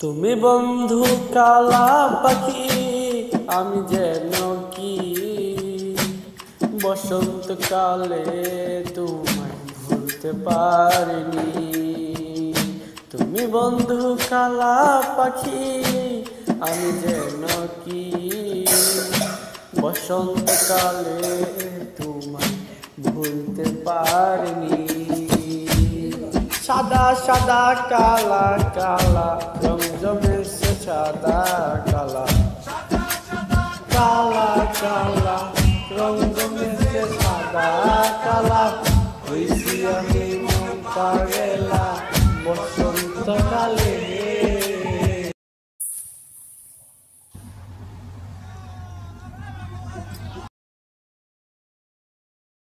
তুমি বন্ধু কালা পাখি, আমি যেন কি বসন্তকালে তোমায় ভুলতে পারিনি। তুমি বন্ধু কালা পাখি, আমি যেন কি বসন্তকালে তোমায় ভুলতে পারিনি। সাদা সাদা কালা কালা রং জমেছে সাদা কালা, কালা কালা রং জমেছে সাদা কালা, হইছি আমি মন পারে